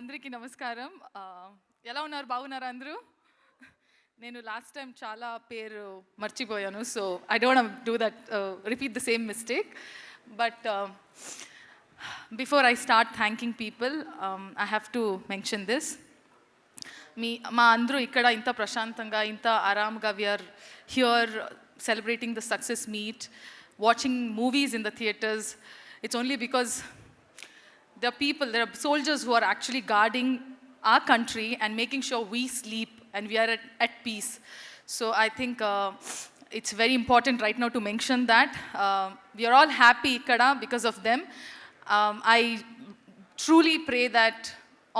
అందరికీ నమస్కారం. ఎలా ఉన్నారు? బాగున్నారా అందరూ? నేను లాస్ట్ టైం చాలా పేరు మర్చిపోయాను. So I don't want to do that, repeat the same mistake. But before I start thanking people, I have to mention this. మా అందరూ ఇక్కడ ఇంత ప్రశాంతంగా, ఇంత ఆరామ్గా we are here celebrating the success meet, watching movies in the theaters. It's only because there are soldiers who are actually guarding our country and making sure we sleep and we are at peace. So I think it's very important right now to mention that. We are all happy ikkada because of them. I truly pray that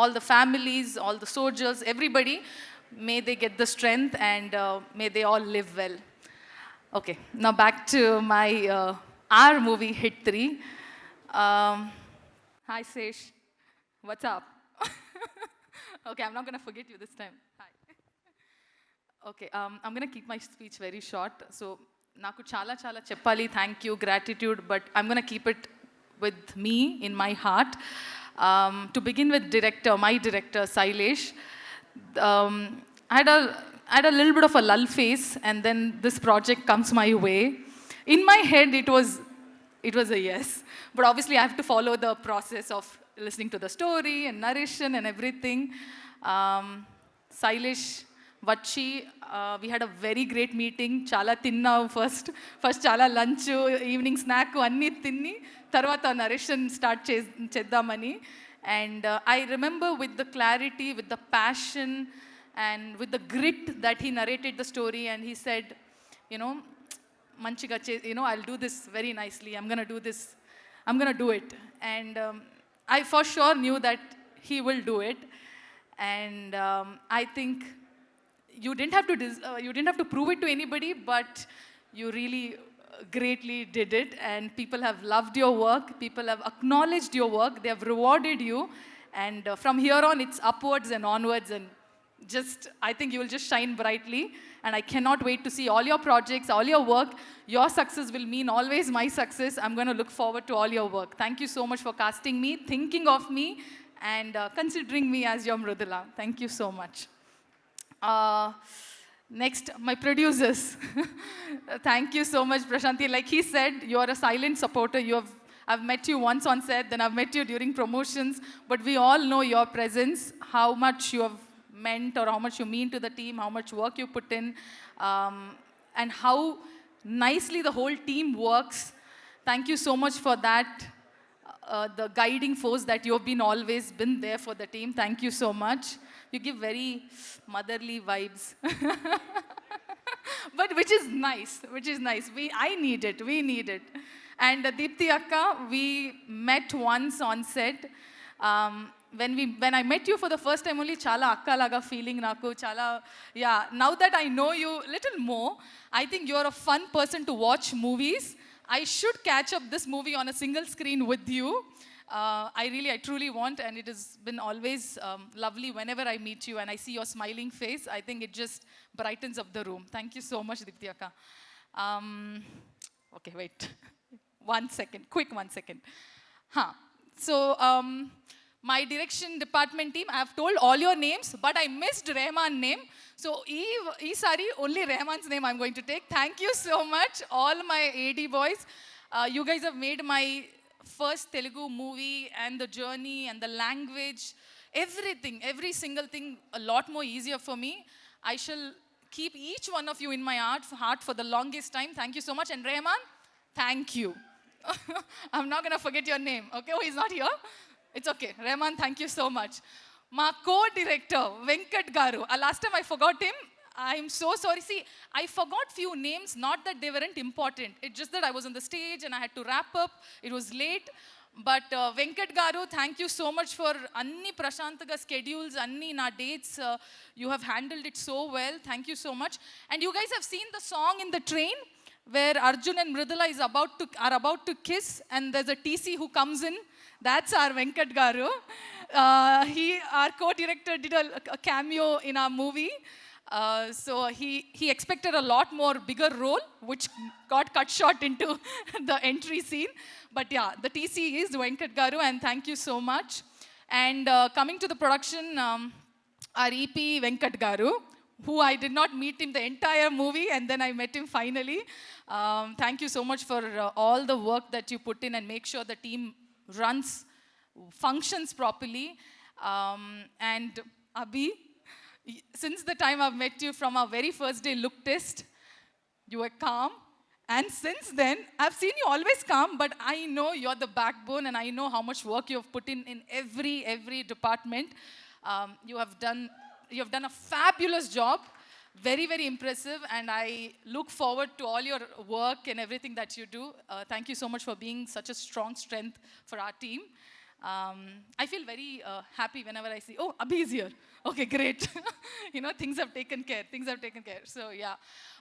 all the families, all the soldiers, everybody, may they get the strength and may they all live well. Okay, now back to my our movie Hit 3. Hi Sesh, what's up? Okay, I'm not gonna forget you this time. Hi. Okay, I'm gonna keep my speech very short. So, naku chala cheppali, thank you, gratitude, but I'm gonna keep it with me in my heart. To begin with, my director Sailesh. I had a little bit of a lull phase, and then this project comes my way. In my head, it was a yes, but obviously I have to follow the process of listening to the story and narration and everything. Sailesh, Vachi, we had a very great meeting. Chala tinna first chala lunch, evening snack anni tinni tarvata narration start cheddamani. And I remember with the clarity, with the passion, and with the grit that he narrated the story, and he said, manchiga, I'll do this very nicely. I'm going to do this. I'm going to do it. And I for sure knew that he will do it. And I think you didn't have to prove it to anybody, but you really greatly did it. And people have loved your work. People have acknowledged your work. They have rewarded you. And from here on, it's upwards and onwards, and I think you will just shine brightly, and I cannot wait to see all your projects, all your work. Your success will mean always my success. I'm going to look forward to all your work. Thank you so much for casting me, thinking of me, and considering me as your Mrudula. Thank you so much. Next, my producers. Thank you so much, Prashanti. Like he said, you are a silent supporter. I've met you once on set, then I've met you during promotions, but we all know your presence, how much you have meant, or how much you mean to the team, how much work you put in, and how nicely the whole team works. Thank you so much for that, the guiding force that you have always been there for the team. Thank you so much. You give very motherly vibes. But which is nice. I need it. We need it. And Deepthi Akka, we met once on set. When I met you for the first time only, chala akka laga feeling naku, chala, yeah. Now that I know you little more, I think you're a fun person to watch movies. I should catch up this movie on a single screen with you. I truly want, and it has been always lovely whenever I meet you and I see your smiling face. I think it just brightens up the room. Thank you so much, Deepthi Akka. Okay, wait. 1 second. Quick 1 second. So, my direction department team, I have told all your names, but I missed Rahman's name. So, sorry, only Rahman's name I'm going to take. Thank you so much, all my AD boys. You guys have made my first Telugu movie and the journey and the language, everything, every single thing, a lot more easier for me. I shall keep each one of you in my heart for the longest time. Thank you so much. And Rahman, thank you. I'm not going to forget your name. Okay, oh, he's not here. It's okay. Rahman, thank you so much. My co-director, Venkat Garu. Last time I forgot him. I'm so sorry. See, I forgot few names, not that they weren't important. It's just that I was on the stage and I had to wrap up. It was late. But Venkat Garu, thank you so much for anni prashantaga schedules, anni na dates. You have handled it so well. Thank you so much. And you guys have seen the song in the train where Arjun and Mridula are about to kiss, and there's a TC who comes in. That's our Venkat Garu. Our co-director, did a cameo in our movie. So he expected a lot more bigger role, which got cut short into the entry scene. But yeah, the TC is Venkat Garu, and thank you so much. And coming to the production, our EP Venkat Garu, who I did not meet him the entire movie, and then I met him finally. Thank you so much for all the work that you put in and make sure the team runs, functions properly. And Abhi, since the time I've met you from our very first day look test, you were calm. And since then, I've seen you always calm, but I know you're the backbone, and I know how much work you've put in every department. You have done a fabulous job, very impressive, and I look forward to all your work and everything that you do. Thank you so much for being such a strong strength for our team. I feel very happy whenever I see, oh, Abhi is here. Okay, great. Things have taken care. So, yeah.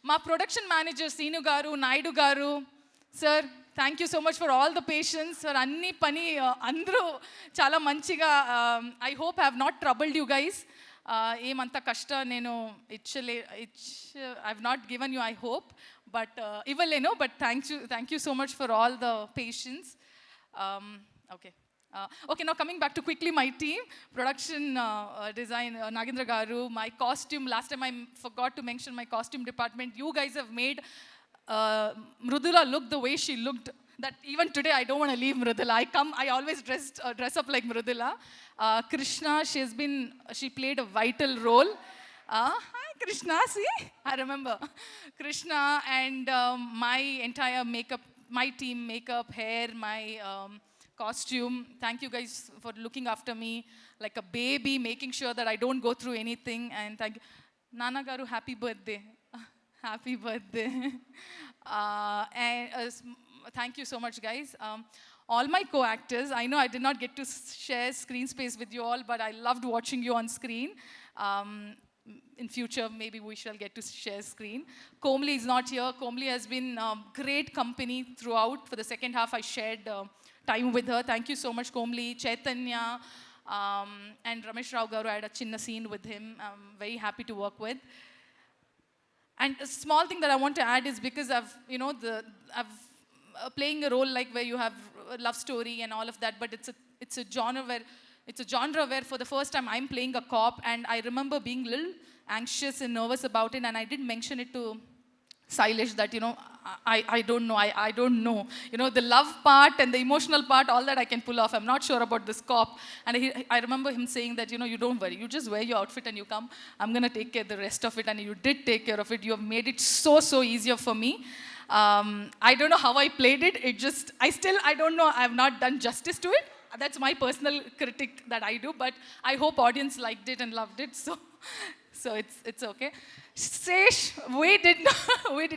My production manager, Seenu Garu, Naidu Garu, sir, thank you so much for all the patience. Sir, anni pani, andru chala manchiga. I hope I have not troubled you guys. Emanta kashta nenu I've not given you, I hope. But but thank you so much for all the patience. Okay. Okay, now coming back to quickly my team, production design, Nagendra Garu, my costume, last time I forgot to mention my costume department. You guys have made Mrudula look the way she looked, that even today I don't want to leave Mrudula. I always dress up like Mrudula. Krishna, she played a vital role. Hi Krishna, see? I remember. Krishna and my entire makeup, my team, makeup, hair, my costume. Thank you guys for looking after me like a baby, making sure that I don't go through anything. And thank you. Nana Garu, happy birthday. Happy birthday. Thank you so much, guys. All my co-actors, I know I did not get to share screen space with you all, but I loved watching you on screen. In future, maybe we shall get to share screen. Komli is not here. Komli has been great company throughout. For the second half, I shared time with her. Thank you so much, Komli, Chaitanya, and Ramesh Rao Garu. I had a chinna scene with him. I'm very happy to work with. And a small thing that I want to add is because I've playing a role like where you have a love story and all of that, but it's a genre where for the first time I'm playing a cop, and I remember being a little anxious and nervous about it, and I did mention it to Sailesh that, I don't know. I don't know. The love part and the emotional part, all that I can pull off. I'm not sure about this cop. And I remember him saying that, you don't worry. You just wear your outfit and you come. I'm going to take care of the rest of it. And you did take care of it. You have made it so easier for me. I don't know how I played it. I don't know. I have not done justice to it. That's my personal critique that I do. But I hope audience liked it and loved it. So it's okay. Sesh, we did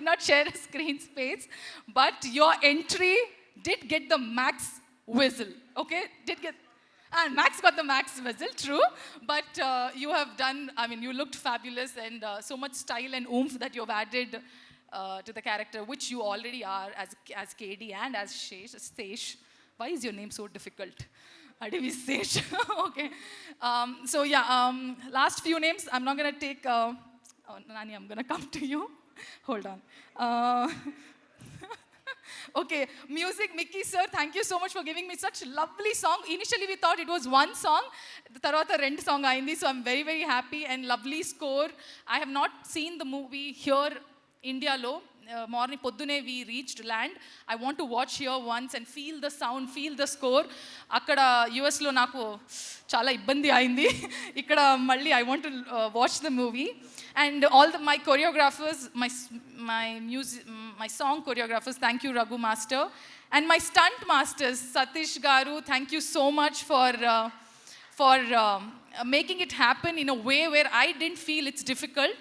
not share a screen space, but your entry did get the max whistle, okay? And Max got the max whistle, true. But you have done, you looked fabulous, and so much style and oomph that you've added to the character, which you already are as KD and as Sesh. Why is your name so difficult? Adivi Sesh. Okay. So yeah, last few names, I'm not going to take... Nani, I'm going to come to you. Hold on. Okay, music, Mickey sir, thank you so much for giving me such lovely song. Initially, we thought it was one song. The tarvata rendu song ayindi, so I'm very happy, and lovely score. I have not seen the movie here, India lo. Morning poddune we reached land. I want to watch here once and feel the sound, feel the score. Akkada US lo naku chala ibbandi ayindi. Ikkada malli I want to watch the movie. And all my choreographers, my song choreographers, thank you Raghu Master. And my stunt masters, Satish Garu, thank you so much for making it happen in a way where I didn't feel it's difficult.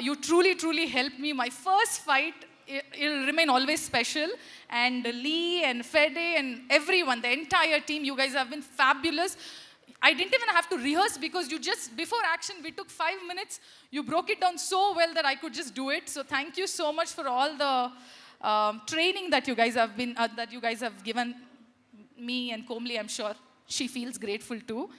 You truly helped me. My first fight, it'll remain always special. And Lee and Fede and everyone, the entire team, you guys have been fabulous. I didn't even have to rehearse because before action, we took 5 minutes. You broke it down so well that I could just do it. So thank you so much for all the training that you guys have given me and Komli. I'm sure she feels grateful too.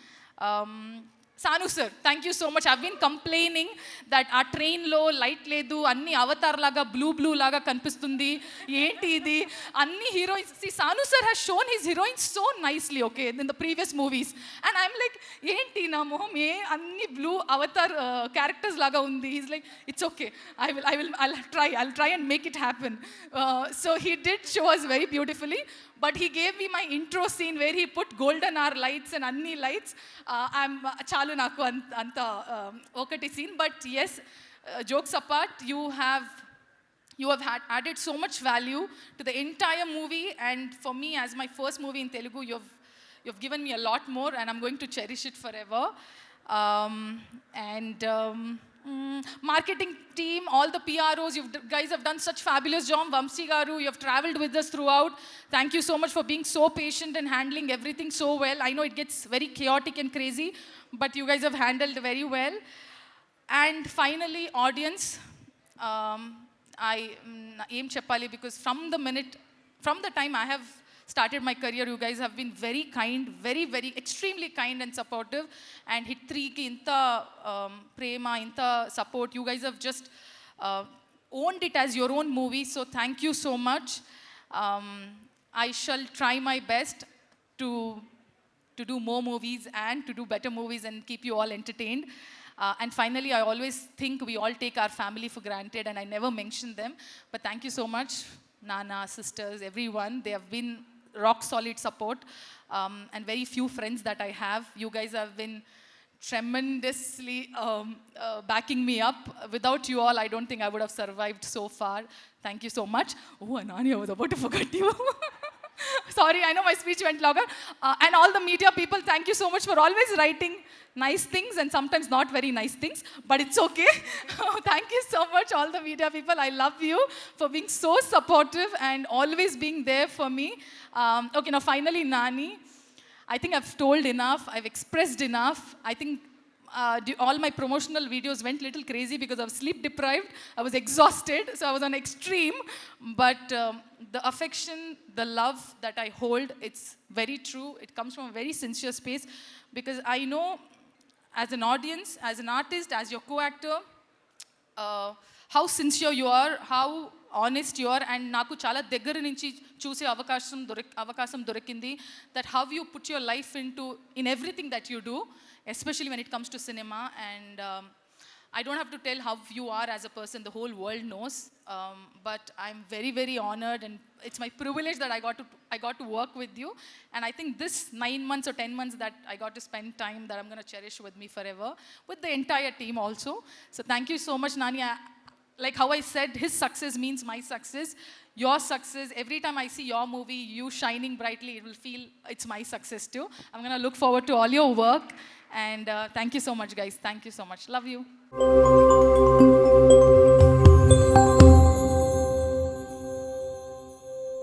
Sanu sir, thank you so much. I've been complaining that our train lo light ledu, anni avatar laga blue laga kanipistundi. Enti idi? Anni heroines. See, Sanu sir has shown his heroines so nicely, okay, in the previous movies. And I'm like, enti na moham anni blue avatar characters laga undi. He's like, it's okay. I'll try and make it happen. So he did show us very beautifully. But he gave me my intro scene where he put golden hour lights and anni lights. I'm chalu naku anta okati scene. But yes, jokes apart, you have added so much value to the entire movie. And for me, as my first movie in Telugu, you've given me a lot more, and I'm going to cherish it forever. Marketing team, all the PROs, you guys have done such fabulous job. Vamsi Garu, you have traveled with us throughout. Thank you so much for being so patient and handling everything so well. I know it gets very chaotic and crazy, but you guys have handled very well. And finally, audience, I aim Cheppali, because from the time I have started my career, you guys have been very kind, very extremely kind and supportive. And Hit 3 ki inta prema, inta support, you guys have just owned it as your own movie. So thank you so much. I shall try my best to do more movies and to do better movies and keep you all entertained. And finally, I always think we all take our family for granted, and I never mention them. But thank you so much, Nana, sisters, everyone. They have been rock solid support, and very few friends that I have. You guys have been tremendously backing me up. Without you all, I don't think I would have survived so far. Thank you so much. Oh, Anani, I was about to forget you. Sorry, I know my speech went longer. And all the media people, thank you so much for always writing nice things and sometimes not very nice things, but it's okay. Thank you so much, all the media people. I love you for being so supportive and always being there for me. Okay, now finally, Nani. I think I've told enough. I've expressed enough. I think all my promotional videos went a little crazy because I was sleep deprived. I was exhausted, so I was on extreme. But the affection, the love that I hold, it's very true. It comes from a very sincere space, because I know as an audience, as an artist, as your co-actor, how sincere you are, how honest you are, and naku chala daggara nunchi choose avakasam dorikindi, that how you put your life into in everything that you do, especially when it comes to cinema. And I don't have to tell how you are as a person, the whole world knows. But I'm very honored, and it's my privilege that I got to work with you. And I think this 9 months or 10 months that I got to spend time, that I'm going to cherish with me forever, with the entire team also. So thank you so much, Nani. Like how I said, his success means my success. Your success, every time I see your movie, you shining brightly, it will feel it's my success too. I'm going to look forward to all your work. And thank you so much, guys. Thank you so much. Love you.